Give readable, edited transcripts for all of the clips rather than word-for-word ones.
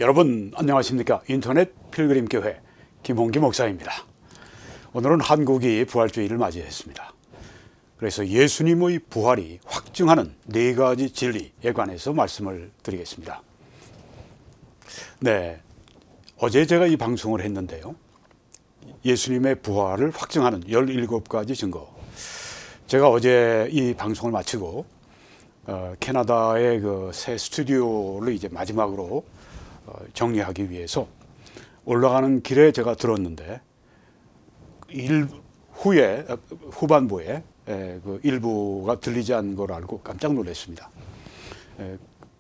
여러분 안녕하십니까? 인터넷 필그림교회 김홍기 목사입니다. 오늘은 한국이 부활주의를 맞이했습니다. 그래서 예수님의 부활이 확증하는 네 가지 진리에 관해서 말씀을 드리겠습니다. 네, 어제 제가 이 방송을 했는데요. 예수님의 부활을 확증하는 17가지 증거. 제가 어제 이 방송을 마치고 캐나다의 그 새 스튜디오를 이제 마지막으로 정리하기 위해서 올라가는 길에 제가 들었는데 후반부에 그 일부가 들리지 않은 걸 알고 깜짝 놀랐습니다.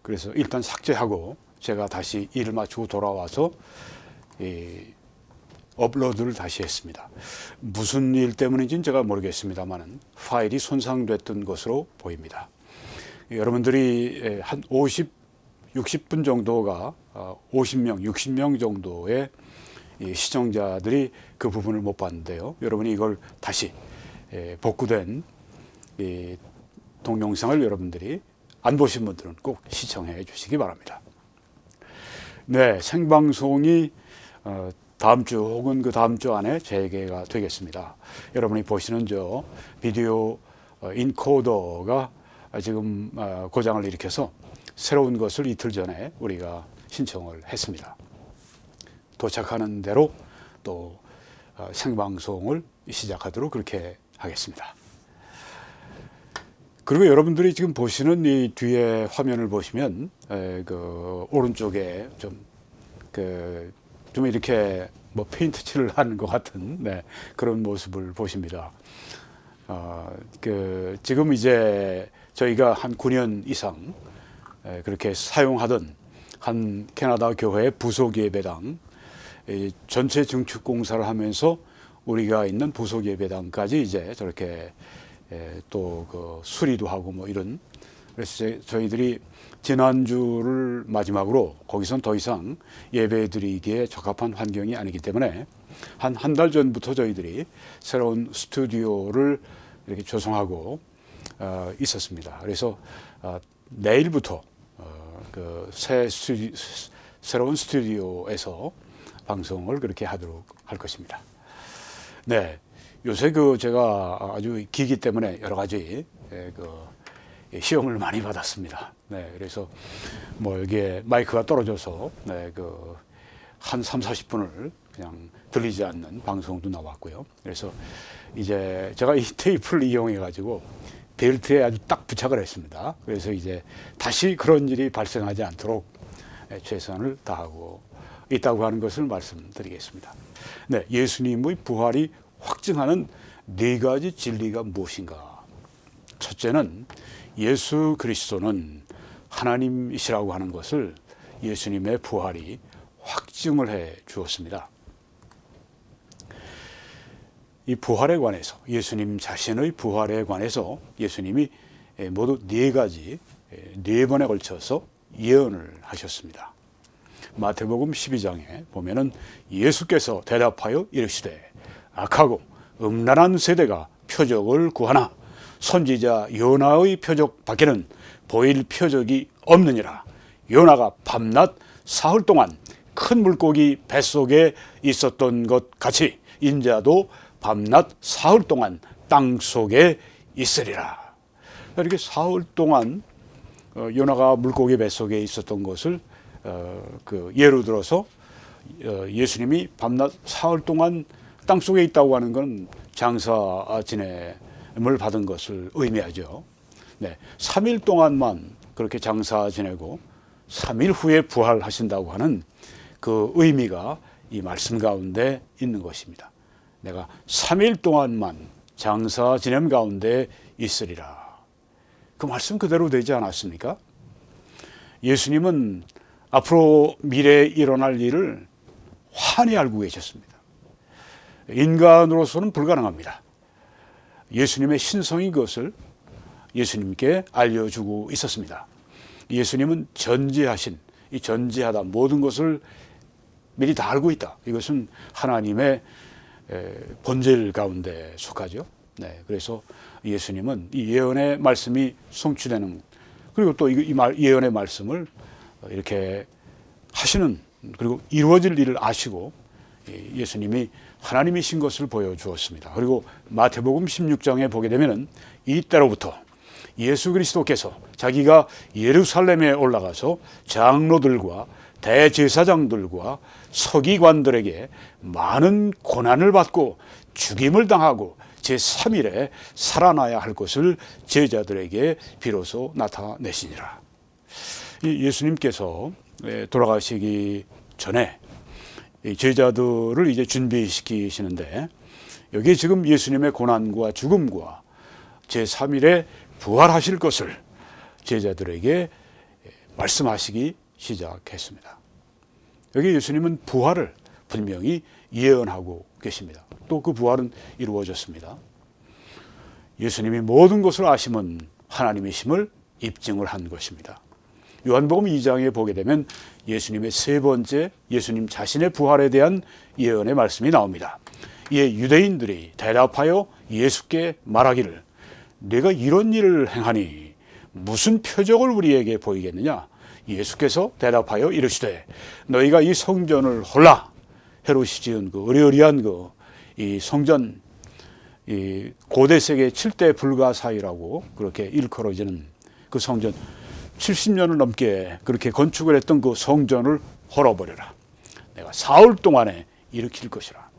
그래서 일단 삭제하고 제가 다시 일을 마치고 돌아와서 업로드를 다시 했습니다. 무슨 일 때문인지는 제가 모르겠습니다만 파일이 손상됐던 것으로 보입니다. 여러분들이 한 60분 정도가 50명, 60명 정도의 시청자들이 그 부분을 못 봤는데요. 여러분이 이걸 다시 복구된 동영상을 여러분들이 안 보신 분들은 꼭 시청해 주시기 바랍니다. 네, 생방송이 다음 주 혹은 그 다음 주 안에 재개가 되겠습니다. 여러분이 보시는 저 비디오 인코더가 지금 고장을 일으켜서 새로운 것을 이틀 전에 우리가 신청을 했습니다. 도착하는 대로 또 생방송을 시작하도록 그렇게 하겠습니다. 그리고 여러분들이 지금 보시는 이 뒤에 화면을 보시면 그 오른쪽에 좀 이렇게 뭐 페인트 칠을 하는 것 같은 그런 모습을 보십니다. 지금 이제 저희가 한 9년 이상 그렇게 사용하던 한 캐나다 교회 부속 예배당 전체 증축 공사를 하면서 우리가 있는 부속 예배당까지 이제 저렇게 또 그 수리도 하고 뭐 이런, 그래서 저희들이 지난주를 마지막으로 거기선 더 이상 예배 드리기에 적합한 환경이 아니기 때문에 한 달 전부터 저희들이 새로운 스튜디오를 이렇게 조성하고 있었습니다. 그래서 내일부터 그 새로운 스튜디오에서 방송을 그렇게 하도록 할 것입니다. 네, 요새 제가 아주 기기 때문에 여러 가지 시험을 많이 받았습니다. 네, 그래서 뭐 여기에 마이크가 떨어져서 한 30-40분을 그냥 들리지 않는 방송도 나왔고요. 그래서 이제 제가 이 테이프를 이용해 가지고 벨트에 아주 딱 부착을 했습니다. 그래서 이제 다시 그런 일이 발생하지 않도록 최선을 다하고 있다고 하는 것을 말씀드리겠습니다. 네, 예수님의 부활이 확증하는 네 가지 진리가 무엇인가? 첫째는 예수 그리스도는 하나님이시라고 하는 것을 예수님의 부활이 확증을 해 주었습니다. 이 부활에 관해서, 예수님 자신의 부활에 관해서 예수님이 모두 네 번에 걸쳐서 예언을 하셨습니다. 마태복음 12장에 보면은 예수께서 대답하여 이르시되 악하고 음란한 세대가 표적을 구하나 선지자 요나의 표적 밖에는 보일 표적이 없느니라. 요나가 밤낮 사흘 동안 큰 물고기 뱃속에 있었던 것 같이 인자도 밤낮 사흘 동안 땅 속에 있으리라. 이렇게 사흘 동안 요나가 물고기 뱃속에 있었던 것을 예로 들어서 예수님이 밤낮 사흘 동안 땅 속에 있다고 하는 건 장사 지냄을 받은 것을 의미하죠. 네, 3일 동안만 그렇게 장사 지내고 3일 후에 부활하신다고 하는 그 의미가 이 말씀 가운데 있는 것입니다. 내가 3일 동안만 장사 지냄 가운데 있으리라. 그 말씀 그대로 되지 않았습니까? 예수님은 앞으로 미래에 일어날 일을 환히 알고 계셨습니다. 인간으로서는 불가능합니다. 예수님의 신성인 것을 예수님께 알려주고 있었습니다. 예수님은 이 전지하다 모든 것을 미리 다 알고 있다. 이것은 하나님의 본질 가운데 속하죠. 네, 그래서 예수님은 이 예언의 말씀이 성취되는, 그리고 또 이 예언의 말씀을 이렇게 하시는 그리고 이루어질 일을 아시고 예수님이 하나님이신 것을 보여주었습니다. 그리고 마태복음 16장에 보게 되면은 이때로부터 예수 그리스도께서 자기가 예루살렘에 올라가서 장로들과 대제사장들과 서기관들에게 많은 고난을 받고 죽임을 당하고 제3일에 살아나야 할 것을 제자들에게 비로소 나타내시니라. 예수님께서 돌아가시기 전에 제자들을 이제 준비시키시는데, 여기 지금 예수님의 고난과 죽음과 제3일에 부활하실 것을 제자들에게 말씀하시기 시작했습니다. 여기 예수님은 부활을 분명히 예언하고 계십니다. 또 그 부활은 이루어졌습니다. 예수님이 모든 것을 아심은 하나님이심을 입증을 한 것입니다. 요한복음 2장에 보게 되면 예수님의 세 번째 예수님 자신의 부활에 대한 예언의 말씀이 나옵니다. 이에 유대인들이 대답하여 예수께 말하기를, 내가 이런 일을 행하니 무슨 표적을 우리에게 보이겠느냐? 예수께서 대답하여 이르시되, 너희가 이 성전을 홀라 헤롯이 지은 그 으리으리한 이 성전, 이 고대 세계 7대 불가사의라고 그렇게 일컬어지는 그 성전, 70년을 넘게 그렇게 건축을 했던 그 성전을 헐어버려라. 내가 사흘 동안에 일으킬 것이라.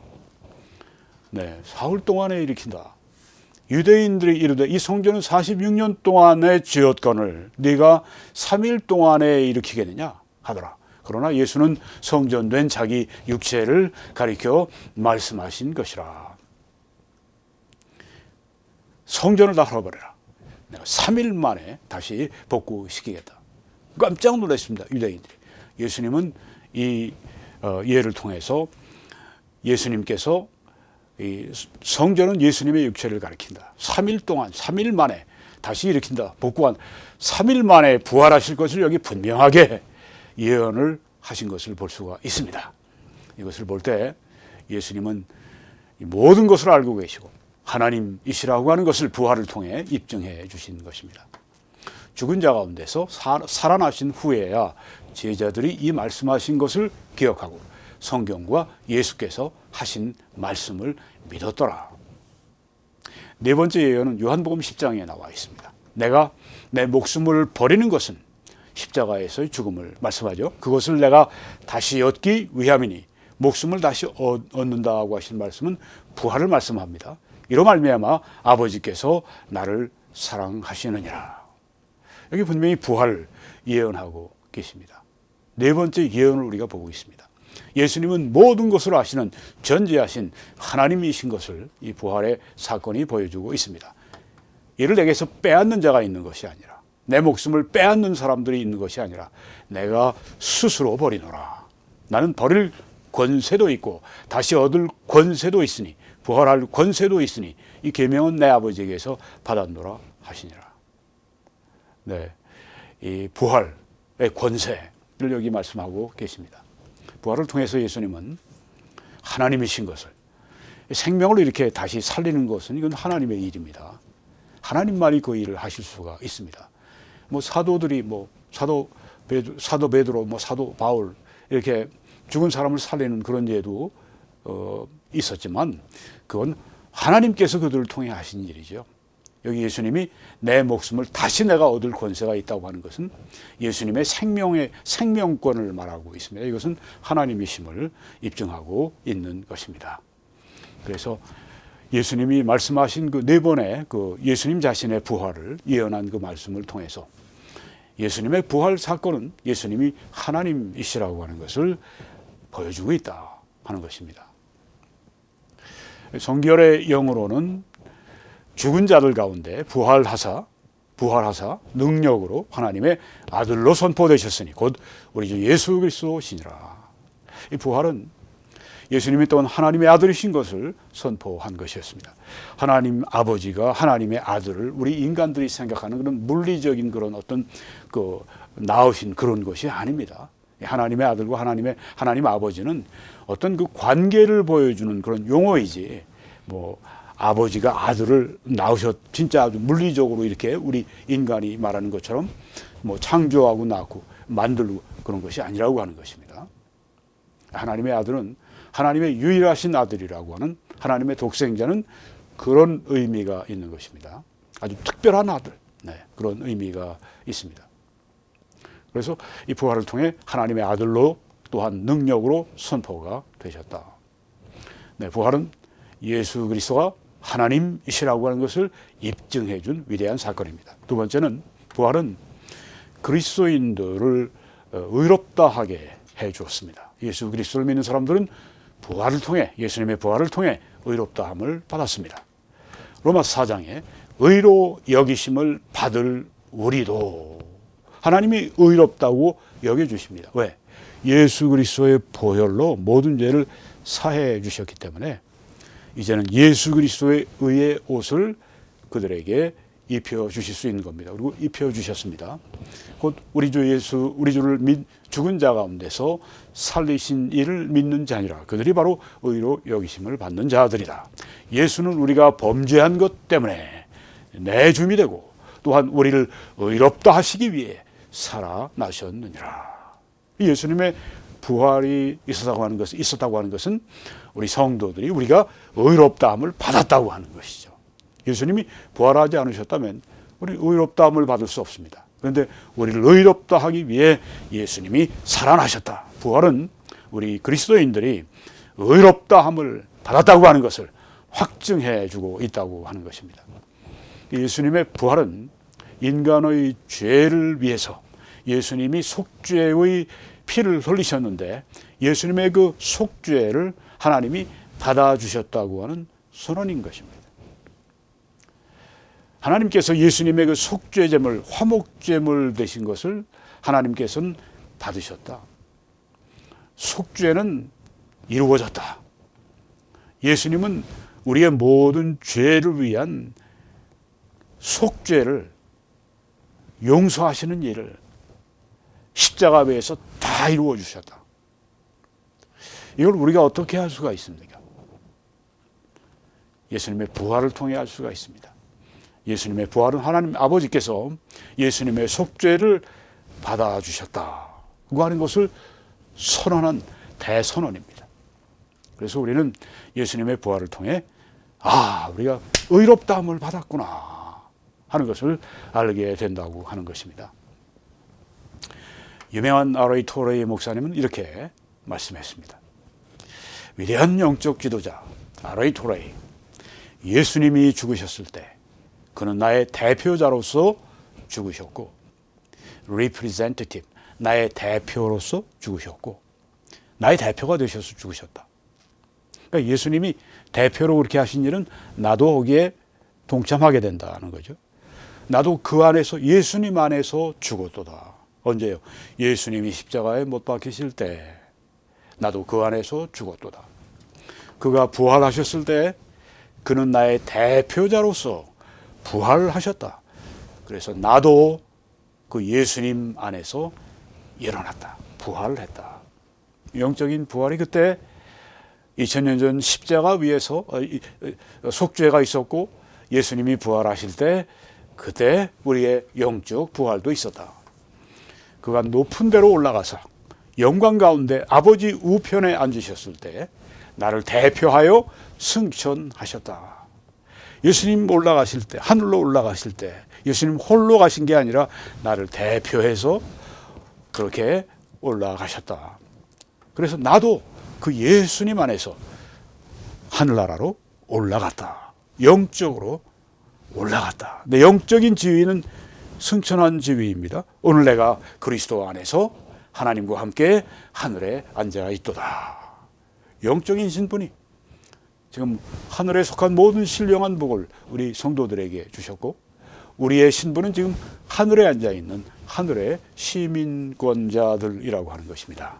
네, 사흘 동안에 일으킨다. 유대인들이 이르되, 이 성전은 46년 동안에 지었거늘 네가 3일 동안에 일으키겠느냐 하더라. 그러나 예수는 성전된 자기 육체를 가리켜 말씀하신 것이라. 성전을 다 헐어버려라. 내가 3일 만에 다시 복구시키겠다. 깜짝 놀랐습니다, 유대인들이. 예수님은 이 예를 통해서 예수님께서 이 성전은 예수님의 육체를 가리킨다. 3일 동안, 3일 만에 다시 일으킨다. 복구한 3일 만에 부활하실 것을 여기 분명하게 예언을 하신 것을 볼 수가 있습니다. 이것을 볼 때 예수님은 모든 것을 알고 계시고 하나님이시라고 하는 것을 부활을 통해 입증해 주신 것입니다. 죽은 자 가운데서 살아나신 후에야 제자들이 이 말씀하신 것을 기억하고 성경과 예수께서 하신 말씀을 믿었더라. 네 번째 예언은 요한복음 10장에 나와 있습니다. 내가 내 목숨을 버리는 것은 십자가에서의 죽음을 말씀하죠. 그것을 내가 다시 얻기 위함이니, 목숨을 다시 얻는다고 하신 말씀은 부활을 말씀합니다. 이로 말미암아 아버지께서 나를 사랑하시느니라. 여기 분명히 부활을 예언하고 계십니다. 네 번째 예언을 우리가 보고 있습니다. 예수님은 모든 것을 아시는 전지하신 하나님이신 것을 이 부활의 사건이 보여주고 있습니다. 이를 내게서 빼앗는 자가 있는 것이 아니라, 내 목숨을 빼앗는 사람들이 있는 것이 아니라 내가 스스로 버리노라. 나는 버릴 권세도 있고 다시 얻을 권세도 있으니, 부활할 권세도 있으니 이 계명은 내 아버지에게서 받았노라 하시니라. 네, 이 부활의 권세를 여기 말씀하고 계십니다. 부활을 통해서 예수님은 하나님이신 것을, 생명을 이렇게 다시 살리는 것은 이건 하나님의 일입니다. 하나님만이 그 일을 하실 수가 있습니다. 사도들이 사도 베드로, 사도 바울 이렇게 죽은 사람을 살리는 그런 예도 있었지만 그건 하나님께서 그들을 통해 하신 일이죠. 여기 예수님이 내 목숨을 다시 내가 얻을 권세가 있다고 하는 것은 예수님의 생명권을 말하고 있습니다. 이것은 하나님이심을 입증하고 있는 것입니다. 그래서 예수님이 말씀하신 그 네 번의 그 예수님 자신의 부활을 예언한 그 말씀을 통해서 예수님의 부활 사건은 예수님이 하나님이시라고 하는 것을 보여주고 있다 하는 것입니다. 성결의 영으로는 죽은 자들 가운데 부활하사 능력으로 하나님의 아들로 선포되셨으니 곧 우리 주 예수 그리스도시니라. 이 부활은 예수님이 또한 하나님의 아들이신 것을 선포한 것이었습니다. 하나님 아버지가 하나님의 아들을 우리 인간들이 생각하는 그런 물리적인 그런 어떤 낳으신 그런 것이 아닙니다. 하나님의 아들과 하나님 아버지는 어떤 그 관계를 보여주는 그런 용어이지, 아버지가 아들을 진짜 아주 물리적으로 이렇게 우리 인간이 말하는 것처럼 창조하고 낳고 만들고 그런 것이 아니라고 하는 것입니다. 하나님의 아들은 하나님의 유일하신 아들이라고 하는 하나님의 독생자는 그런 의미가 있는 것입니다. 아주 특별한 아들, 그런 의미가 있습니다. 그래서 이 부활을 통해 하나님의 아들로 또한 능력으로 선포가 되셨다. 부활은 예수 그리스도가 하나님이시라고 하는 것을 입증해 준 위대한 사건입니다. 두 번째는 부활은 그리스도인들을 의롭다 하게 해 주었습니다. 예수 그리스도를 믿는 사람들은 부활을 통해, 예수님의 부활을 통해 의롭다함을 받았습니다. 로마 4장에 의로 여기심을 받을 우리도 하나님이 의롭다고 여겨주십니다. 왜? 예수 그리스도의 보혈로 모든 죄를 사해 주셨기 때문에 이제는 예수 그리스도의 의의 옷을 그들에게 입혀 주실 수 있는 겁니다. 그리고 입혀 주셨습니다. 곧 우리 주 예수, 우리 주를 죽은 자 가운데서 살리신 이를 믿는 자니라. 그들이 바로 의로 여기심을 받는 자들이다. 예수는 우리가 범죄한 것 때문에 내 주님이 되고 또한 우리를 의롭다 하시기 위해 살아나셨느니라. 예수님의 부활이 있었다고 하는 것은 우리 성도들이 우리가 의롭다함을 받았다고 하는 것이죠. 예수님이 부활하지 않으셨다면 우리 의롭다함을 받을 수 없습니다. 그런데 우리를 의롭다 하기 위해 예수님이 살아나셨다. 부활은 우리 그리스도인들이 의롭다함을 받았다고 하는 것을 확증해 주고 있다고 하는 것입니다. 예수님의 부활은 인간의 죄를 위해서 예수님이 속죄의 피를 흘리셨는데 예수님의 그 속죄를 하나님이 받아주셨다고 하는 선언인 것입니다. 하나님께서 예수님의 그 속죄제물, 화목제물 되신 것을 하나님께서는 받으셨다. 속죄는 이루어졌다. 예수님은 우리의 모든 죄를 위한 속죄를 용서하시는 일을 십자가에서 다 이루어 주셨다. 이걸 우리가 어떻게 할 수가 있습니까? 예수님의 부활을 통해 할 수가 있습니다. 예수님의 부활은 하나님 아버지께서 예수님의 속죄를 받아주셨다고 하는 것을 선언한 대선언입니다. 그래서 우리는 예수님의 부활을 통해 우리가 의롭다함을 받았구나 하는 것을 알게 된다고 하는 것입니다. 유명한 R.A. 토레이 목사님은 이렇게 말씀했습니다. 위대한 영적 지도자 R.A. 토레이, 예수님이 죽으셨을 때 그는 나의 대표자로서 죽으셨고 representative, 나의 대표로서 죽으셨고 나의 대표가 되셔서 죽으셨다. 그러니까 예수님이 대표로 그렇게 하신 일은 나도 거기에 동참하게 된다는 거죠. 나도 그 안에서, 예수님 안에서 죽었도다. 언제요? 예수님이 십자가에 못 박히실 때 나도 그 안에서 죽었도다. 그가 부활하셨을 때 그는 나의 대표자로서 부활하셨다. 그래서 나도 그 예수님 안에서 일어났다. 부활을 했다. 영적인 부활이 그때 2000년 전 십자가 위에서 속죄가 있었고 예수님이 부활하실 때 그때 우리의 영적 부활도 있었다. 그가 높은 데로 올라가서 영광 가운데 아버지 우편에 앉으셨을 때 나를 대표하여 승천하셨다. 예수님 올라가실 때, 하늘로 올라가실 때 예수님 홀로 가신 게 아니라 나를 대표해서 그렇게 올라가셨다. 그래서 나도 그 예수님 안에서 하늘나라로 올라갔다. 영적으로 올라갔다. 내 영적인 지위는 승천한 지위입니다. 오늘 내가 그리스도 안에서 하나님과 함께 하늘에 앉아 있도다. 영적인 신분이 지금 하늘에 속한 모든 신령한 복을 우리 성도들에게 주셨고 우리의 신분은 지금 하늘에 앉아 있는 하늘의 시민권자들이라고 하는 것입니다.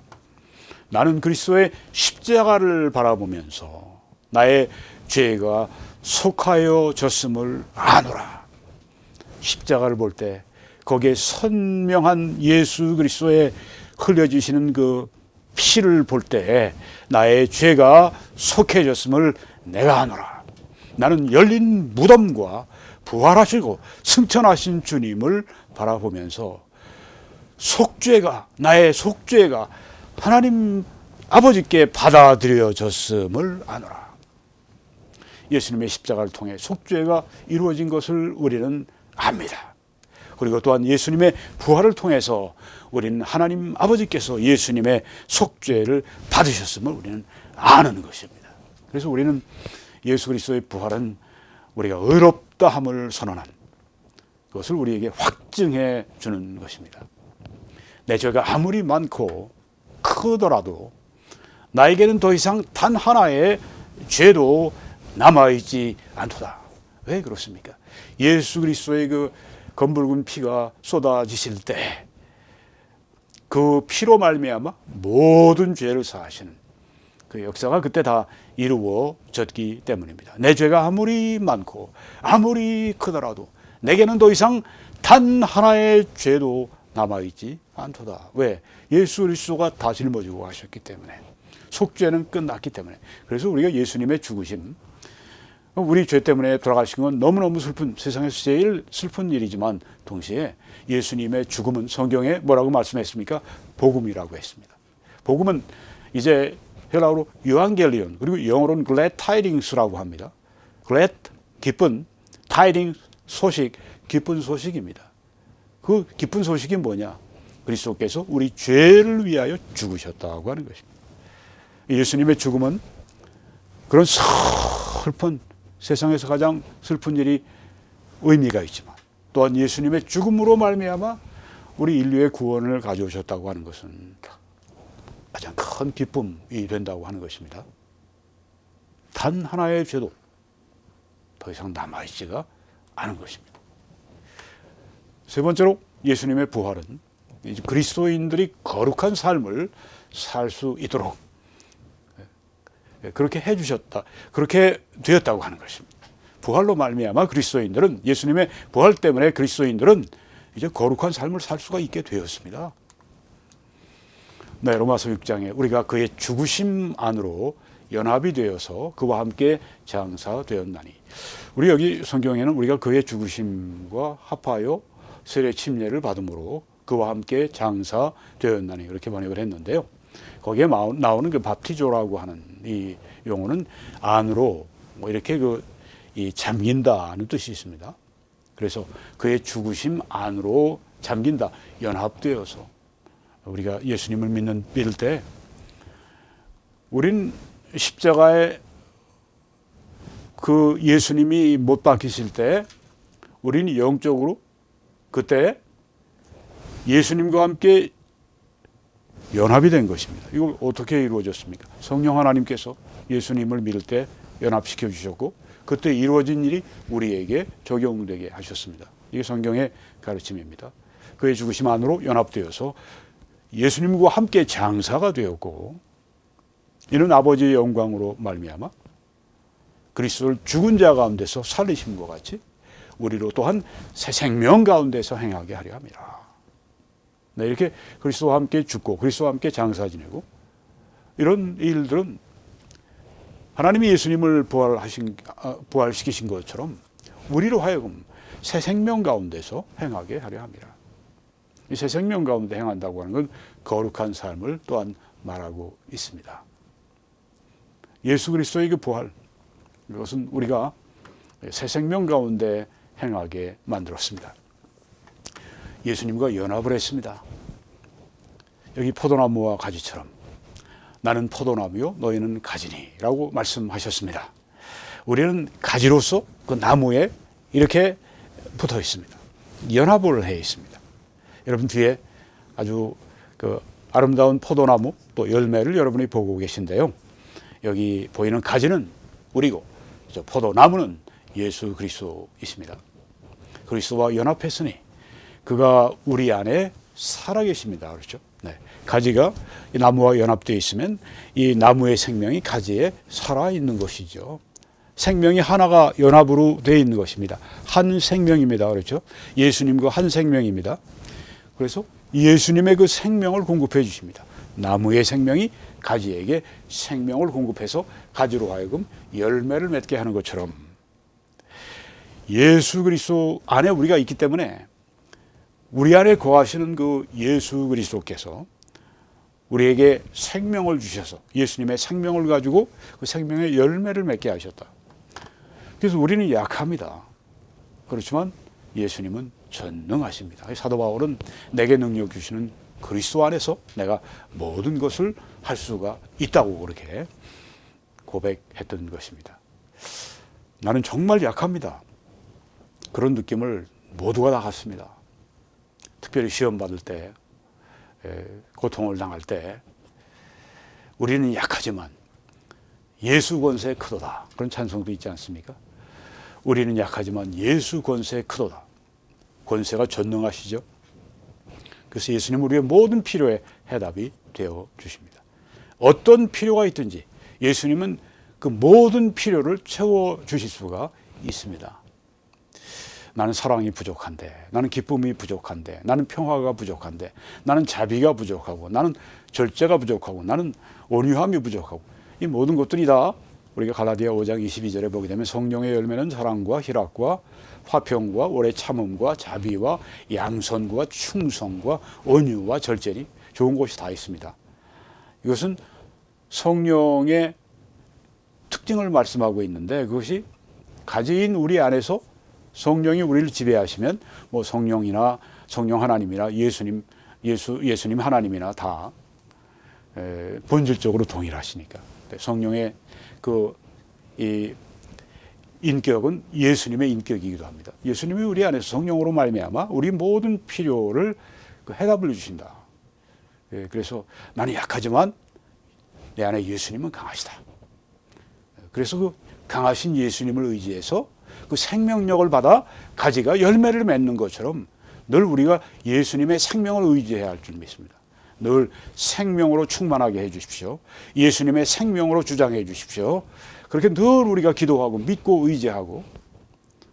나는 그리스도의 십자가를 바라보면서 나의 죄가 속하여 졌음을 아노라. 십자가를 볼 때 거기에 선명한 예수 그리스도의 흘려지시는 그 피를 볼 때 나의 죄가 속해졌음을 내가 아노라. 나는 열린 무덤과 부활하시고 승천하신 주님을 바라보면서 속죄가, 나의 속죄가 하나님 아버지께 받아들여졌음을 아노라. 예수님의 십자가를 통해 속죄가 이루어진 것을 우리는 압니다. 그리고 또한 예수님의 부활을 통해서 우리는 하나님 아버지께서 예수님의 속죄를 받으셨음을 우리는 아는 것입니다. 그래서 우리는 예수 그리스도의 부활은 우리가 의롭다 함을 선언한 그것을 우리에게 확증해 주는 것입니다. 내 죄가 아무리 많고 크더라도 나에게는 더 이상 단 하나의 죄도 남아있지 않도다. 왜 그렇습니까? 예수 그리스도의 그 검붉은 피가 쏟아지실 때 그 피로 말미암아 모든 죄를 사하시는 그 역사가 그때 다 이루어졌기 때문입니다. 내 죄가 아무리 많고 아무리 크더라도 내게는 더 이상 단 하나의 죄도 남아있지 않도다. 왜? 예수 그리스도가 다 짊어지고 가셨기 때문에, 속죄는 끝났기 때문에. 그래서 우리가 예수님의 죽으심, 우리 죄 때문에 돌아가신 건 너무너무 슬픈, 세상에서 제일 슬픈 일이지만 동시에 예수님의 죽음은 성경에 뭐라고 말씀했습니까? 복음이라고 했습니다. 복음은 이제 헬라어로 유앙겔리온, 그리고 영어로는 glad tidings라고 합니다. glad, 기쁜, tidings, 소식, 기쁜 소식입니다. 그 기쁜 소식이 뭐냐? 그리스도께서 우리 죄를 위하여 죽으셨다고 하는 것입니다. 예수님의 죽음은 그런 슬픈, 세상에서 가장 슬픈 일이 의미가 있지만 또한 예수님의 죽음으로 말미암아 우리 인류의 구원을 가져오셨다고 하는 것은 가장 큰 기쁨이 된다고 하는 것입니다. 단 하나의 죄도 더 이상 남아있지가 않은 것입니다. 세 번째로 예수님의 부활은 그리스도인들이 거룩한 삶을 살 수 있도록 그렇게 해주셨다, 그렇게 되었다고 하는 것입니다. 부활로 말미암아 그리스도인들은, 예수님의 부활 때문에 그리스도인들은 이제 거룩한 삶을 살 수가 있게 되었습니다. 네, 로마서 6장에 우리가 그의 죽으심 안으로 연합이 되어서 그와 함께 장사되었나니, 우리 여기 성경에는 우리가 그의 죽으심과 합하여 세례 침례를 받음으로 그와 함께 장사되었나니 이렇게 번역을 했는데요. 거기에 나오는 그 밥티조라고 하는 이 용어는 안으로 뭐 이렇게 이 잠긴다는 뜻이 있습니다. 그래서 그의 죽으심 안으로 잠긴다, 연합되어서 우리가 예수님을 믿을 때 우린 십자가에 그 예수님이 못 박히실 때 우리는 영적으로 그때 예수님과 함께 연합이 된 것입니다. 이거 어떻게 이루어졌습니까? 성령 하나님께서 예수님을 믿을 때 연합시켜 주셨고 그때 이루어진 일이 우리에게 적용되게 하셨습니다. 이게 성경의 가르침입니다. 그의 죽으심 안으로 연합되어서 예수님과 함께 장사가 되었고, 이는 아버지의 영광으로 말미암아 그리스도를 죽은 자 가운데서 살리심과 같이 우리로 또한 새 생명 가운데서 행하게 하려 함이라. 네, 이렇게 그리스도와 함께 죽고 그리스도와 함께 장사 지내고 이런 일들은 하나님이 예수님을 부활시키신 것처럼 우리로 하여금 새 생명 가운데서 행하게 하려 함이라. 이 새 생명 가운데 행한다고 하는 건 거룩한 삶을 또한 말하고 있습니다. 예수 그리스도의 그 부활, 이것은 우리가 새 생명 가운데 행하게 만들었습니다. 예수님과 연합을 했습니다. 여기 포도나무와 가지처럼 나는 포도나무요 너희는 가지니 라고 말씀하셨습니다. 우리는 가지로서 그 나무에 이렇게 붙어 있습니다. 연합을 해 있습니다. 여러분 뒤에 아주 그 아름다운 포도나무 또 열매를 여러분이 보고 계신데요. 여기 보이는 가지는 우리고 저 포도나무는 예수 그리스도이십니다. 그리스도와 연합했으니 그가 우리 안에 살아계십니다. 그렇죠? 네. 가지가 이 나무와 연합되어 있으면 이 나무의 생명이 가지에 살아있는 것이죠. 생명이 하나가 연합으로 되어 있는 것입니다. 한 생명입니다. 그렇죠? 예수님과 한 생명입니다. 그래서 예수님의 그 생명을 공급해 주십니다. 나무의 생명이 가지에게 생명을 공급해서 가지로 하여금 열매를 맺게 하는 것처럼 예수 그리스도 안에 우리가 있기 때문에 우리 안에 거하시는 그 예수 그리스도께서 우리에게 생명을 주셔서 예수님의 생명을 가지고 그 생명의 열매를 맺게 하셨다. 그래서 우리는 약합니다. 그렇지만 예수님은 전능하십니다. 사도 바울은 내게 능력 주시는 그리스도 안에서 내가 모든 것을 할 수가 있다고 그렇게 고백했던 것입니다. 나는 정말 약합니다. 그런 느낌을 모두가 다 갖습니다. 특별히 시험 받을 때, 고통을 당할 때 우리는 약하지만 예수 권세 크도다. 그런 찬송도 있지 않습니까? 우리는 약하지만 예수 권세 크도다. 권세가 전능하시죠. 그래서 예수님은 우리의 모든 필요에 해답이 되어 주십니다. 어떤 필요가 있든지 예수님은 그 모든 필요를 채워 주실 수가 있습니다. 나는 사랑이 부족한데, 나는 기쁨이 부족한데, 나는 평화가 부족한데, 나는 자비가 부족하고, 나는 절제가 부족하고, 나는 온유함이 부족하고, 이 모든 것들이 다 우리가 갈라디아 5장 22절에 보게 되면 성령의 열매는 사랑과 희락과 화평과 오래 참음과 자비와 양선과 충성과 온유와 절제니 좋은 것이 다 있습니다. 이것은 성령의 특징을 말씀하고 있는데 그것이 가진 우리 안에서 성령이 우리를 지배하시면 뭐 성령이나 성령 하나님이나 예수님 하나님이나 다 본질적으로 동일하시니까 성령의 이 인격은 예수님의 인격이기도 합니다. 예수님이 우리 안에서 성령으로 말미암아 우리 모든 필요를 해답을 주신다. 그래서 나는 약하지만 내 안에 예수님은 강하시다. 그래서 그 강하신 예수님을 의지해서 그 생명력을 받아 가지가 열매를 맺는 것처럼 늘 우리가 예수님의 생명을 의지해야 할 줄 믿습니다. 늘 생명으로 충만하게 해 주십시오. 예수님의 생명으로 주장해 주십시오. 그렇게 늘 우리가 기도하고 믿고 의지하고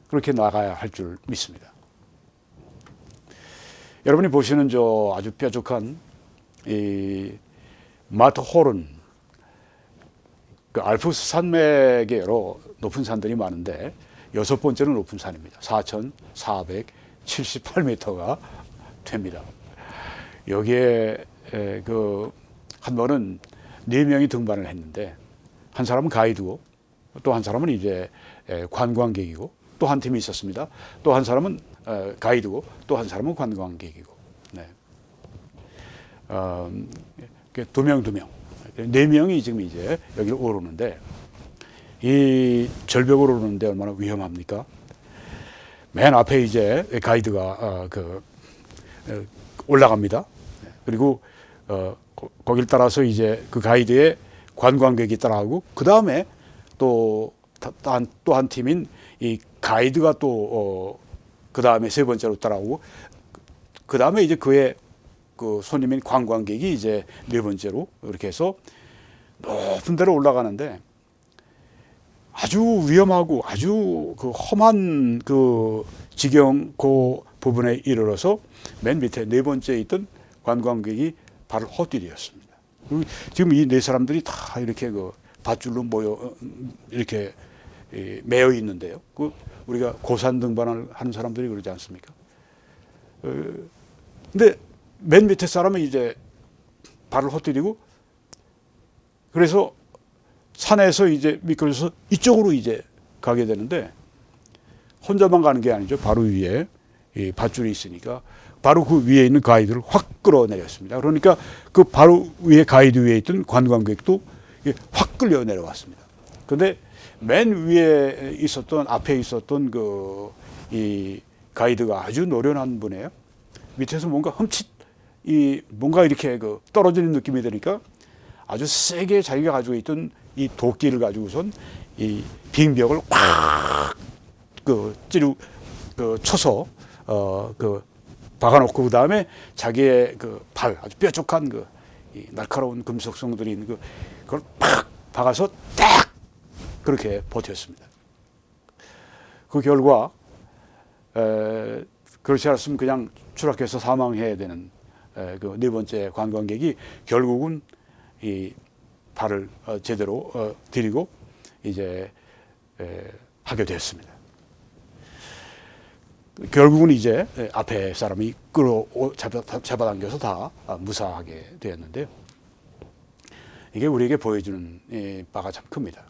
그렇게 나가야 할 줄 믿습니다. 여러분이 보시는 저 아주 뾰족한 이 마트호른, 그 알프스 산맥에 여러 높은 산들이 많은데 6번째는 높은 산입니다. 4,478m가 됩니다. 여기에 한 번은 4명이 등반을 했는데 한 사람은 가이드고 또 한 사람은 이제 관광객이고 또 한 팀이 있었습니다. 또 한 사람은 가이드고 또 한 사람은 관광객이고, 네. 2명. 4명이 지금 이제 여기를 오르는데 이 절벽을 오르는데 얼마나 위험합니까? 맨 앞에 이제 가이드가 올라갑니다. 그리고 거길 따라서 이제 그 가이드의 관광객이 따라가고 그 다음에 또 한 팀인 이 가이드가 또 그 다음에 3번째로 따라오고 그 다음에 이제 그의 그 손님인 관광객이 이제 4번째로 이렇게 해서 높은 데로 올라가는데 아주 위험하고 아주 그 험한 그 지경 그 부분에 이르러서 맨 밑에 4번째에 있던 관광객이 발을 헛디뎠습니다. 지금 이 4사람들이 다 이렇게 그 밧줄로 모여 이렇게 매여 있는데요. 그 우리가 고산 등반을 하는 사람들이 그러지 않습니까? 근데 맨 밑에 사람은 이제 발을 헛디디고 그래서 산에서 이제 미끄러져서 이쪽으로 이제 가게 되는데 혼자만 가는 게 아니죠. 바로 위에 이 밧줄이 있으니까 바로 그 위에 있는 가이드를 확 끌어내렸습니다. 그러니까 그 바로 위에 가이드 위에 있던 관광객도 확 끌려 내려왔습니다. 그런데 맨 위에 있었던 앞에 있었던 이 가이드가 아주 노련한 분이에요. 밑에서 뭔가 뭔가 이렇게 떨어지는 느낌이 드니까 아주 세게 자기가 가지고 있던 이 도끼를 가지고선 이 빙벽을 꽉 쳐서 박아놓고 그 다음에 자기의 발 아주 뾰족한 이 날카로운 금속성들이 있는 그걸 팍 박아서 딱 그렇게 버텼습니다. 그 결과 그렇지 않았으면 그냥 추락해서 사망해야 되는 그 4번째 관광객이 결국은 이 발을 제대로 들이고 이제 하게 됐습니다. 결국은 이제 앞에 사람이 잡아당겨서 다 무사하게 되었는데요. 이게 우리에게 보여주는 바가 참 큽니다.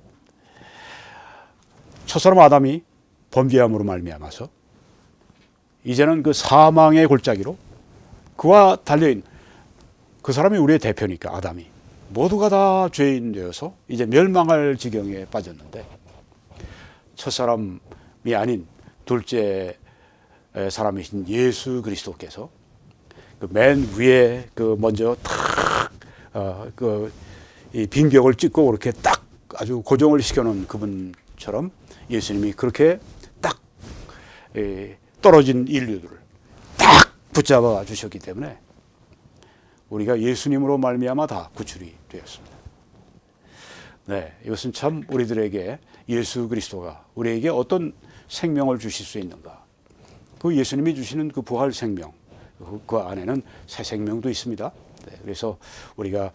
첫사람 아담이 범죄함으로 말미암아서 이제는 그 사망의 골짜기로 그와 달려있는 그 사람이 우리의 대표니까 아담이 모두가 다 죄인 되어서 이제 멸망할 지경에 빠졌는데 첫사람이 아닌 둘째 사람이신 예수 그리스도께서 그 맨 위에 그 먼저 이 빈벽을 찍고 그렇게 딱 아주 고정을 시켜놓은 그분처럼 예수님이 그렇게 딱 떨어진 인류들을 딱 붙잡아 주셨기 때문에 우리가 예수님으로 말미암아 다 구출이 되었습니다. 네, 이것은 참 우리들에게 예수 그리스도가 우리에게 어떤 생명을 주실 수 있는가? 그 예수님이 주시는 그 부활 생명, 그 안에는 새 생명도 있습니다. 네, 그래서 우리가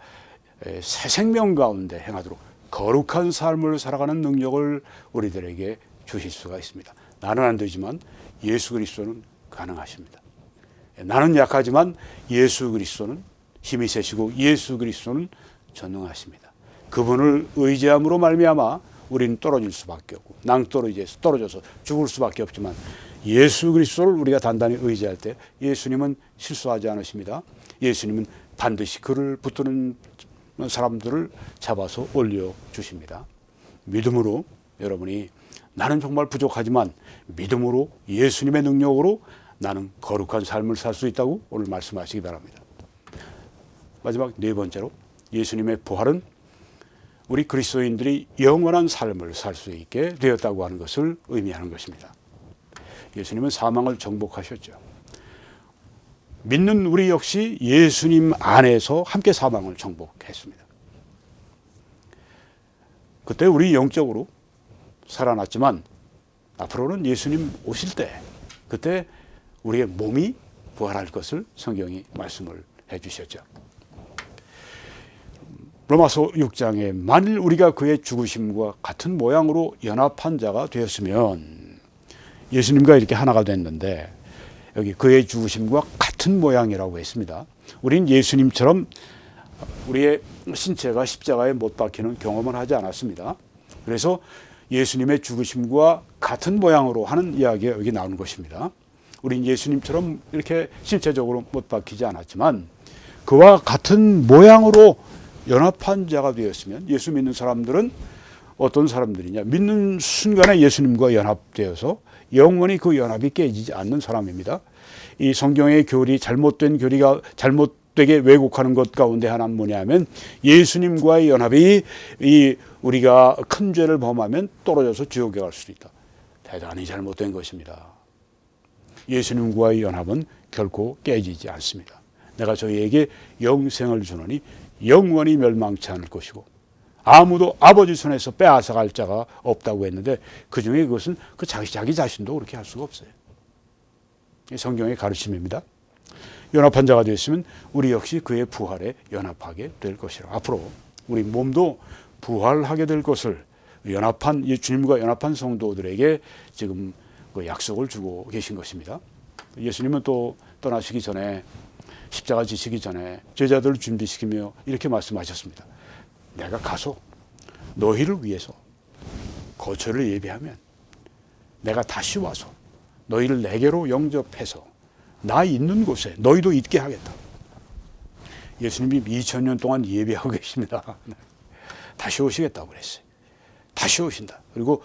새 생명 가운데 행하도록 거룩한 삶을 살아가는 능력을 우리들에게 주실 수가 있습니다. 나는 안 되지만 예수 그리스도는 가능하십니다. 나는 약하지만 예수 그리스도는 힘이 세시고 예수 그리스도는 전능하십니다. 그분을 의지함으로 말미암아 우리는 떨어질 수밖에 없고 떨어져서 죽을 수밖에 없지만 예수 그리스도를 우리가 단단히 의지할 때 예수님은 실수하지 않으십니다. 예수님은 반드시 그를 붙드는 사람들을 잡아서 올려주십니다. 믿음으로 여러분이 나는 정말 부족하지만 믿음으로 예수님의 능력으로 나는 거룩한 삶을 살 수 있다고 오늘 말씀하시기 바랍니다. 마지막 네 번째로 예수님의 부활은 우리 그리스도인들이 영원한 삶을 살 수 있게 되었다고 하는 것을 의미하는 것입니다. 예수님은 사망을 정복하셨죠. 믿는 우리 역시 예수님 안에서 함께 사망을 정복했습니다. 그때 우리 영적으로 살아났지만 앞으로는 예수님 오실 때 그때 우리의 몸이 부활할 것을 성경이 말씀을 해주셨죠. 로마서 6장에 만일 우리가 그의 죽으심과 같은 모양으로 연합한 자가 되었으면 예수님과 이렇게 하나가 됐는데 여기 그의 죽으심과 같은 모양이라고 했습니다. 우린 예수님처럼 우리의 신체가 십자가에 못 박히는 경험을 하지 않았습니다. 그래서 예수님의 죽으심과 같은 모양으로 하는 이야기가 여기 나오는 것입니다. 우린 예수님처럼 이렇게 신체적으로 못 박히지 않았지만 그와 같은 모양으로 연합한 자가 되었으면 예수 믿는 사람들은 어떤 사람들이냐? 믿는 순간에 예수님과 연합되어서 영원히 그 연합이 깨지지 않는 사람입니다. 이 성경의 교리, 잘못된 교리가 잘못되게 왜곡하는 것 가운데 하나는 뭐냐면 예수님과의 연합이 우리가 큰 죄를 범하면 떨어져서 지옥에 갈 수도 있다. 대단히 잘못된 것입니다. 예수님과의 연합은 결코 깨지지 않습니다. 내가 저희에게 영생을 주노니 영원히 멸망치 않을 것이고 아무도 아버지 손에서 빼앗아갈 자가 없다고 했는데 그중에 그것은 자기 자신도 그렇게 할 수가 없어요. 성경의 가르침입니다. 연합한 자가 되었으면 우리 역시 그의 부활에 연합하게 될 것이라. 앞으로 우리 몸도 부활하게 될 것을 주님과 연합한 성도들에게 지금 그 약속을 주고 계신 것입니다. 예수님은 또 떠나시기 전에 십자가 지시기 전에 제자들을 준비시키며 이렇게 말씀하셨습니다. 내가 가서 너희를 위해서 거처를 예비하면 내가 다시 와서 너희를 내게로 영접해서 나 있는 곳에 너희도 있게 하겠다. 예수님이 2000년 동안 예비하고 계십니다. 다시 오시겠다고 그랬어요. 다시 오신다. 그리고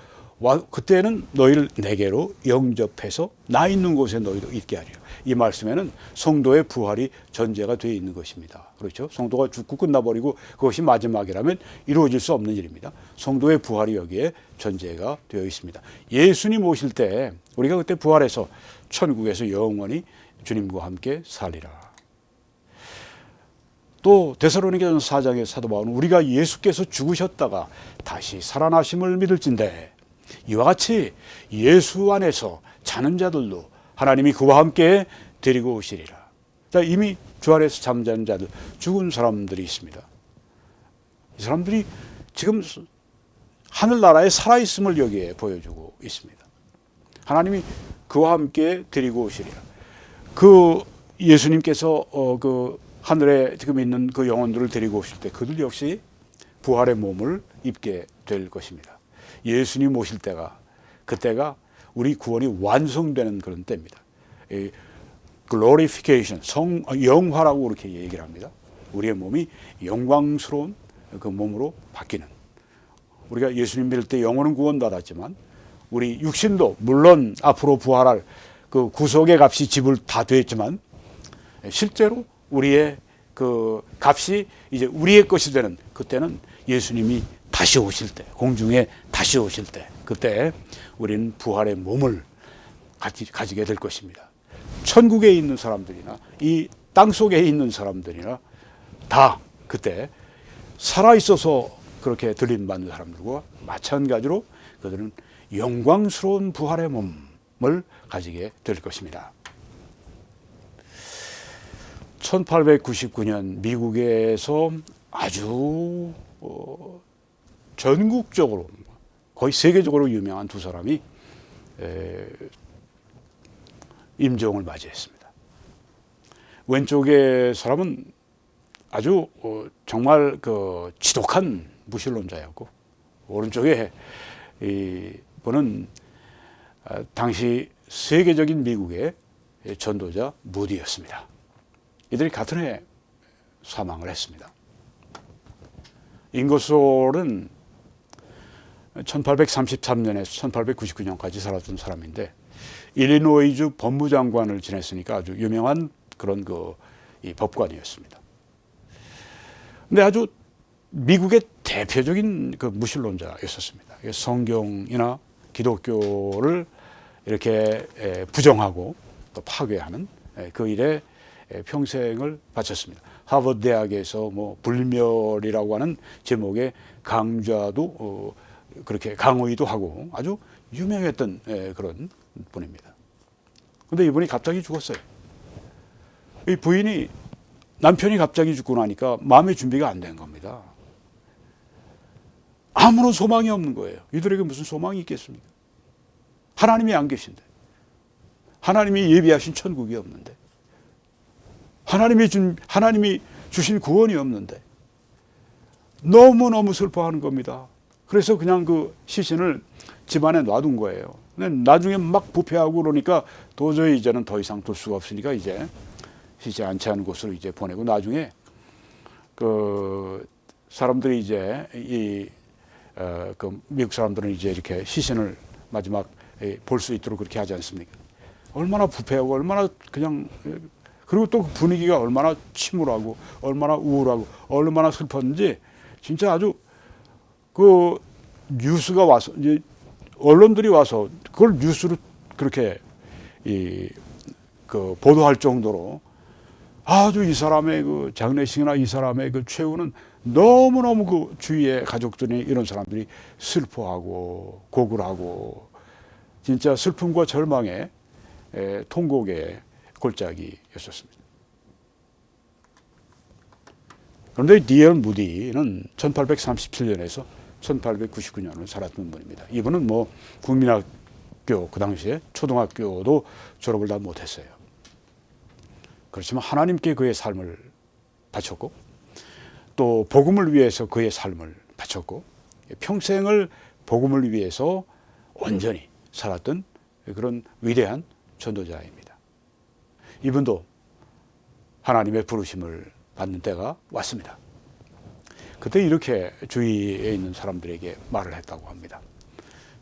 그때는 너희를 내게로 영접해서 나 있는 곳에 너희도 있게 하리라. 이 말씀에는 성도의 부활이 전제가 되어 있는 것입니다. 그렇죠? 성도가 죽고 끝나버리고 그것이 마지막이라면 이루어질 수 없는 일입니다. 성도의 부활이 여기에 전제가 되어 있습니다. 예수님 오실 때 우리가 그때 부활해서 천국에서 영원히 주님과 함께 살리라. 또 데살로니가전서 4장의 사도 바울은 우리가 예수께서 죽으셨다가 다시 살아나심을 믿을진대 이와 같이 예수 안에서 자는 자들도 하나님이 그와 함께 데리고 오시리라. 자, 이미 주 안에서 잠자는 자들, 죽은 사람들이 있습니다. 이 사람들이 지금 하늘나라에 살아있음을 여기에 보여주고 있습니다. 하나님이 그와 함께 데리고 오시리라. 그 예수님께서 그 하늘에 지금 있는 그 영혼들을 데리고 오실 때 그들 역시 부활의 몸을 입게 될 것입니다. 예수님 오실 때가, 그때가 우리 구원이 완성되는 그런 때입니다. 글로리피케이션, 영화라고 그렇게 얘기를 합니다. 우리의 몸이 영광스러운 그 몸으로 바뀌는, 우리가 예수님 믿을 때 영혼은 구원받았지만 우리 육신도 물론 앞으로 부활할 그 구속의 값이 지불 다 됐지만 실제로 우리의 그 값이 이제 우리의 것이 되는 그때는 예수님이 다시 오실 때, 공중에 다시 오실 때, 그때 우리는 부활의 몸을 가지게 될 것입니다. 천국에 있는 사람들이나 이 땅 속에 있는 사람들이나 다 그때 살아있어서 그렇게 들림받는 사람들과 마찬가지로 그들은 영광스러운 부활의 몸을 가지게 될 것입니다. 1899년 미국에서 아주 전국적으로 거의 세계적으로 유명한 두 사람이 임종을 맞이했습니다. 왼쪽의 사람은 아주 정말 그 지독한 무신론자였고, 오른쪽에 이분은 당시 세계적인 미국의 전도자 무디였습니다. 이들이 같은 해에 사망을 했습니다. 잉거솔은 1833년에서 1899년까지 살았던 사람인데 일리노이주 법무장관을 지냈으니까 아주 유명한 그런 이 법관이었습니다. 근데 아주 미국의 대표적인 그 무신론자였었습니다. 성경이나 기독교를 이렇게 부정하고 또 파괴하는 그 일에 평생을 바쳤습니다. 하버드 대학에서 뭐 불멸이라고 하는 제목의 강좌도 그렇게 강의도 하고 아주 유명했던 그런 분입니다. 근데 이분이 갑자기 죽었어요. 이 부인이, 남편이 갑자기 죽고 나니까 마음의 준비가 안 된 겁니다. 아무런 소망이 없는 거예요. 이들에게 무슨 소망이 있겠습니까? 하나님이 안 계신데, 하나님이 예비하신 천국이 없는데, 하나님이 주신 구원이 없는데 너무너무 슬퍼하는 겁니다. 그래서 그냥 그 시신을 집안에 놔둔 거예요. 근데 나중에 막 부패하고 그러니까 도저히 이제는 더 이상 둘 수가 없으니까 이제 시체 안치하는 곳으로 이제 보내고, 나중에 그 사람들이 이제 그 미국 사람들은 이제 이렇게 시신을 마지막 볼 수 있도록 그렇게 하지 않습니까? 얼마나 부패하고 얼마나 그냥, 그리고 또 분위기가 얼마나 침울하고 얼마나 우울하고 얼마나 슬펐는지 진짜 아주 그 뉴스가 와서, 이제 언론들이 와서 그걸 뉴스로 그렇게 그 보도할 정도로 아주 이 사람의 그 장례식이나 이 사람의 그 최후는 너무너무 그 주위의 가족들이, 이런 사람들이 슬퍼하고 고굴하고 진짜 슬픔과 절망의 통곡의 골짜기였었습니다. 그런데 D.L. 무디는 1837년에서 1899년을 살았던 분입니다. 이분은 뭐 국민학교, 그 당시에 초등학교도 졸업을 다 못했어요. 그렇지만 하나님께 그의 삶을 바쳤고 또 복음을 위해서 그의 삶을 바쳤고 평생을 복음을 위해서 온전히 살았던 그런 위대한 전도자입니다. 이분도 하나님의 부르심을 받는 때가 왔습니다. 그때 이렇게 주위에 있는 사람들에게 말을 했다고 합니다.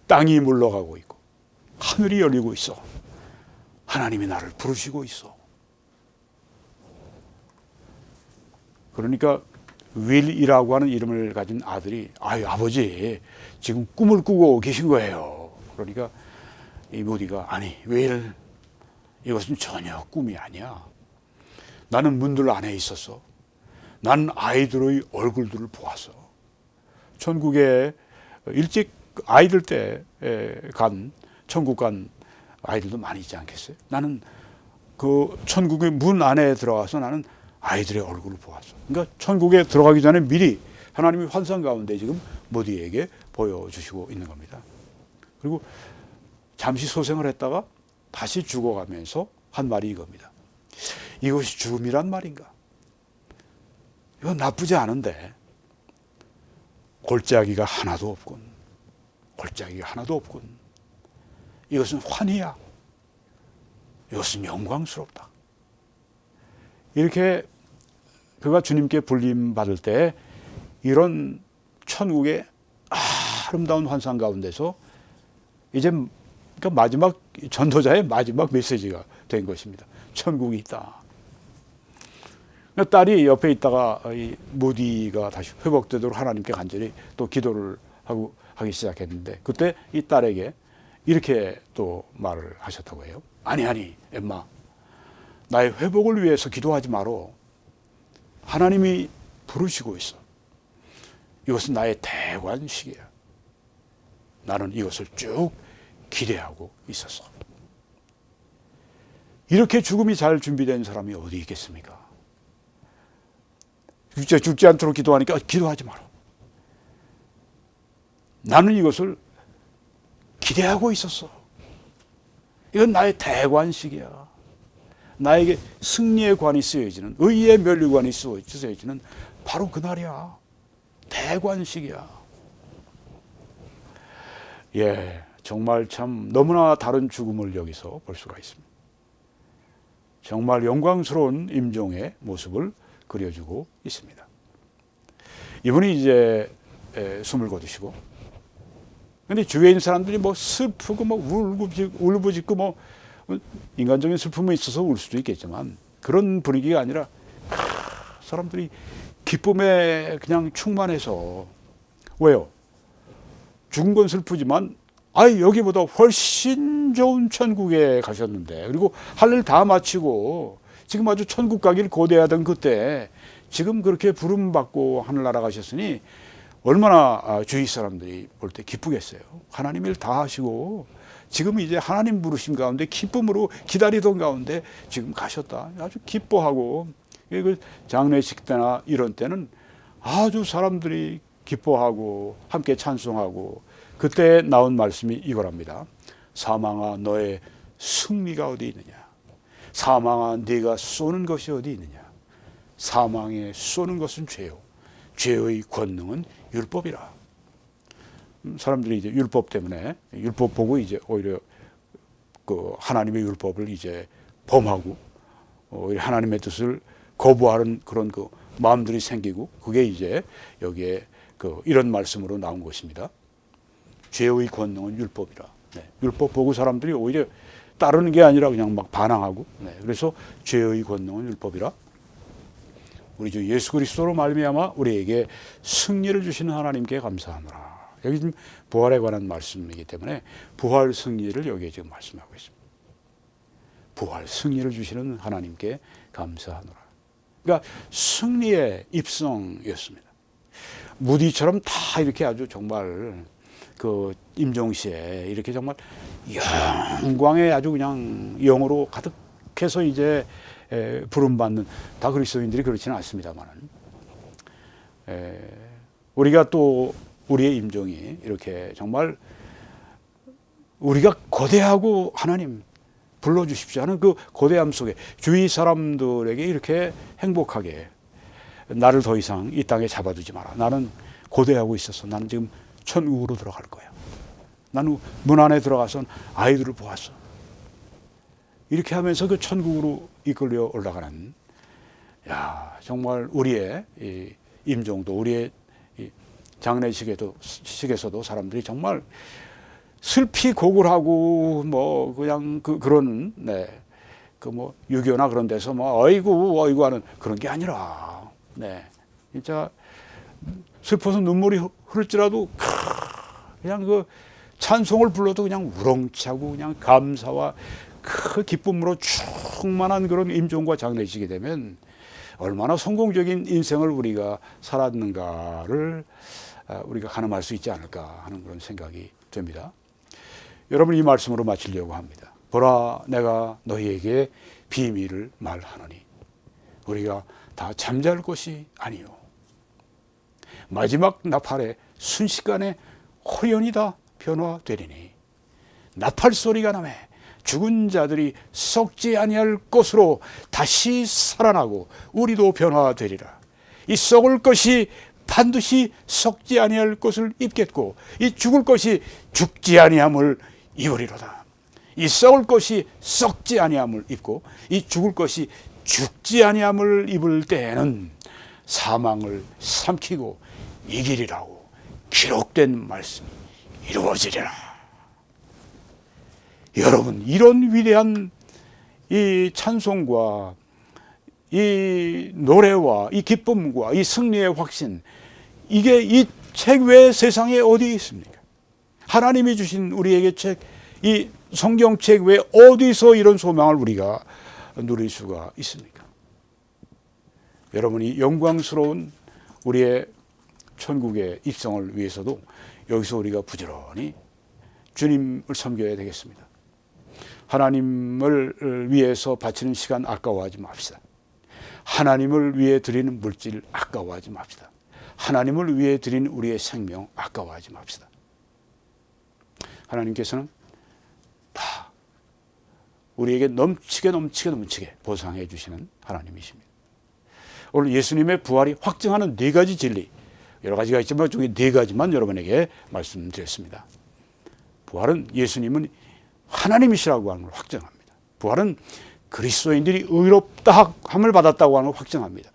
땅이 물러가고 있고 하늘이 열리고 있어. 하나님이 나를 부르시고 있어. 그러니까 윌이라고 하는 이름을 가진 아들이, 아유 아버지 지금 꿈을 꾸고 계신 거예요. 그러니까 이 무디가, 아니 윌, 이것은 전혀 꿈이 아니야. 나는 문들 안에 있었어. 난 아이들의 얼굴들을 보았어. 천국에 일찍 아이들 때 간, 천국 간 아이들도 많이 있지 않겠어요? 나는 그 천국의 문 안에 들어가서 나는 아이들의 얼굴을 보았어. 그러니까 천국에 들어가기 전에 미리 하나님이 환상 가운데 지금 무디에게 보여주시고 있는 겁니다. 그리고 잠시 소생을 했다가 다시 죽어가면서 한 말이 이겁니다. 이것이 죽음이란 말인가? 이건 나쁘지 않은데 골짜기가 하나도 없군. 골짜기가 하나도 없군. 이것은 환희야. 이것은 영광스럽다. 이렇게 그가 주님께 불림 받을 때 이런 천국의 아름다운 환상 가운데서 이제 그러니까 마지막 전도자의 마지막 메시지가 된 것입니다. 천국이 있다. 딸이 옆에 있다가 이 무디가 다시 회복되도록 하나님께 간절히 또 기도를 하기 시작했는데 그때 이 딸에게 이렇게 또 말을 하셨다고 해요. 아니 엠마, 나의 회복을 위해서 기도하지 마라. 하나님이 부르시고 있어. 이것은 나의 대관식이야. 나는 이것을 쭉 기대하고 있었어. 이렇게 죽음이 잘 준비된 사람이 어디 있겠습니까? 죽지 않도록 기도하니까 기도하지 마라. 나는 이것을 기대하고 있었어. 이건 나의 대관식이야. 나에게 승리의 관이 쓰여지는, 의의 면류관이 쓰여지는 바로 그날이야. 대관식이야. 예, 정말 참 너무나 다른 죽음을 여기서 볼 수가 있습니다. 정말 영광스러운 임종의 모습을 그려주고 있습니다. 이분이 이제 숨을 거두시고, 근데 주위에 있는 사람들이 뭐 슬프고 뭐 울부짖고 뭐 인간적인 슬픔이 있어서 울 수도 있겠지만 그런 분위기가 아니라 사람들이 기쁨에 그냥 충만해서, 왜요? 죽은 건 슬프지만 여기보다 훨씬 좋은 천국에 가셨는데, 그리고 할 일 다 마치고 지금 아주 천국 가기를 고대하던 그때 지금 그렇게 부름받고 하늘나라 가셨으니 얼마나 주위 사람들이 볼 때 기쁘겠어요. 하나님 일 다 하시고 지금 이제 하나님 부르심 가운데 기쁨으로 기다리던 가운데 지금 가셨다. 아주 기뻐하고, 그 장례식 때나 이런 때는 아주 사람들이 기뻐하고 함께 찬송하고, 그때 나온 말씀이 이거랍니다. 사망아, 너의 승리가 어디 있느냐? 사망아, 네가 쏘는 것이 어디 있느냐? 사망에 쏘는 것은 죄요, 죄의 권능은 율법이라. 사람들이 이제 율법 때문에, 율법 보고 이제 오히려 그 하나님의 율법을 이제 범하고 오히려 하나님의 뜻을 거부하는 그런 그 마음들이 생기고, 그게 이제 여기에 그 이런 말씀으로 나온 것입니다. 죄의 권능은 율법이라. 네. 율법 보고 사람들이 오히려 따르는 게 아니라 그냥 막 반항하고, 네. 그래서 죄의 권능은 율법이라. 우리 주 예수 그리스도로 말미암아 우리에게 승리를 주시는 하나님께 감사하노라. 여기 지금 부활에 관한 말씀이기 때문에 부활 승리를 여기에 지금 말씀하고 있습니다. 부활 승리를 주시는 하나님께 감사하노라. 그러니까 승리의 입성이었습니다. 무디처럼 다 이렇게 아주 정말 그 임종시에 이렇게 정말 영광에 아주 그냥 영으로 가득해서 이제 부름받는, 다 그리스도인들이 그렇지는 않습니다만은, 우리가 또 우리의 임종이 이렇게 정말 우리가 거대하고 하나님 불러주십시오 하는 그 거대함 속에 주위 사람들에게 이렇게 행복하게, 나를 더 이상 이 땅에 잡아두지 마라. 나는 고대하고 있어서 나는 지금 천국으로 들어갈 거야. 나는 문 안에 들어가서 아이들을 보았어. 이렇게 하면서 그 천국으로 이끌려 올라가는, 야, 정말 우리의 이 임종도, 우리의 이 장례식에서도 사람들이 정말 슬피 고글하고 뭐 그냥 그런, 네, 그 뭐 유교나 그런 데서 뭐 어이구 하는 그런 게 아니라, 네, 진짜 슬퍼서 눈물이 흐를지라도 그냥 그 찬송을 불러도 그냥 우렁차고 그냥 감사와 그 기쁨으로 충만한 그런 임종과 장례식이 되면 얼마나 성공적인 인생을 우리가 살았는가를 우리가 가늠할 수 있지 않을까 하는 그런 생각이 됩니다. 여러분, 이 말씀으로 마치려고 합니다. 보라, 내가 너희에게 비밀을 말하노니 우리가 다 잠잘 것이 아니요 마지막 나팔에 순식간에 호연이 다 변화되리니, 나팔 소리가 나매 죽은 자들이 썩지 아니할 것으로 다시 살아나고 우리도 변화되리라. 이 썩을 것이 반드시 썩지 아니할 것을 입겠고 이 죽을 것이 죽지 아니함을 입으리로다. 이 썩을 것이 썩지 아니함을 입고 이 죽을 것이 죽지 아니함을 입을 때에는 사망을 삼키고 이기리라고 기록된 말씀이 이루어지리라. 여러분, 이런 위대한 이 찬송과 이 노래와 이 기쁨과 이 승리의 확신, 이게 이 책 외에 세상에 어디 있습니까? 하나님이 주신 우리에게 책, 이 성경책 외에 어디서 이런 소망을 우리가 누릴 수가 있습니까? 여러분이 영광스러운 우리의 천국의 입성을 위해서도 여기서 우리가 부지런히 주님을 섬겨야 되겠습니다. 하나님을 위해서 바치는 시간 아까워하지 맙시다. 하나님을 위해 드리는 물질 아까워하지 맙시다. 하나님을 위해 드리는 우리의 생명 아까워하지 맙시다. 하나님께서는 다 우리에게 넘치게 보상해 주시는 하나님이십니다. 오늘 예수님의 부활이 확증하는 네 가지 진리, 여러 가지가 있지만 중에 네 가지만 여러분에게 말씀드렸습니다. 부활은 예수님은 하나님이시라고 하는 걸 확정합니다. 부활은 그리스도인들이 의롭다 함을 받았다고 하는 걸 확정합니다.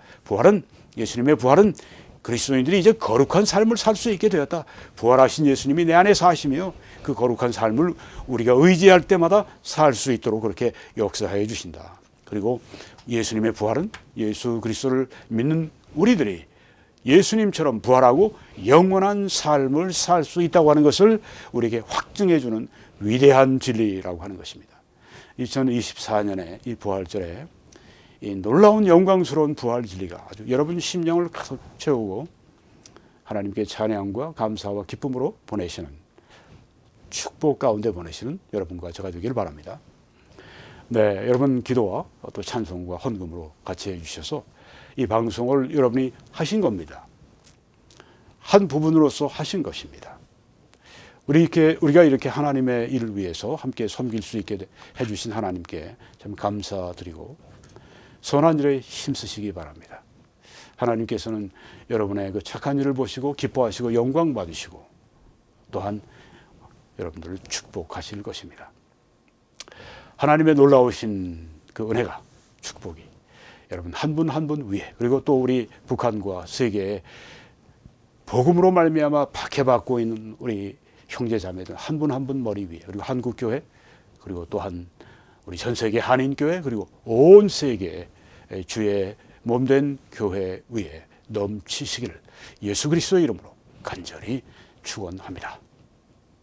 예수님의 부활은 그리스도인들이 이제 거룩한 삶을 살 수 있게 되었다. 부활하신 예수님이 내 안에 사시며 그 거룩한 삶을 우리가 의지할 때마다 살 수 있도록 그렇게 역사해 주신다. 그리고 예수님의 부활은 예수 그리스도를 믿는 우리들이 예수님처럼 부활하고 영원한 삶을 살 수 있다고 하는 것을 우리에게 확증해 주는 위대한 진리라고 하는 것입니다. 2024년에 이 부활절에 이 놀라운 영광스러운 부활 진리가 아주 여러분 심령을 가득 채우고 하나님께 찬양과 감사와 기쁨으로 보내시는, 축복 가운데 보내시는 여러분과 저가 되길 바랍니다. 네, 여러분 기도와 또 찬송과 헌금으로 같이 해주셔서 이 방송을 여러분이 하신 겁니다. 한 부분으로서 하신 것입니다. 우리가 이렇게 하나님의 일을 위해서 함께 섬길 수 있게 해주신 하나님께 참 감사드리고 선한 일에 힘쓰시기 바랍니다. 하나님께서는 여러분의 그 착한 일을 보시고 기뻐하시고 영광 받으시고 또한 여러분들을 축복하실 것입니다. 하나님의 놀라우신 그 은혜가, 축복이 여러분 한 분 한 분 위에, 그리고 또 우리 북한과 세계에 복음으로 말미암아 박해받고 있는 우리 형제자매들 한 분 한 분 머리 위에, 그리고 한국교회, 그리고 또한 우리 전 세계 한인교회, 그리고 온 세계에 주의 몸된 교회 위에 넘치시기를 예수 그리스도의 이름으로 간절히 축원합니다.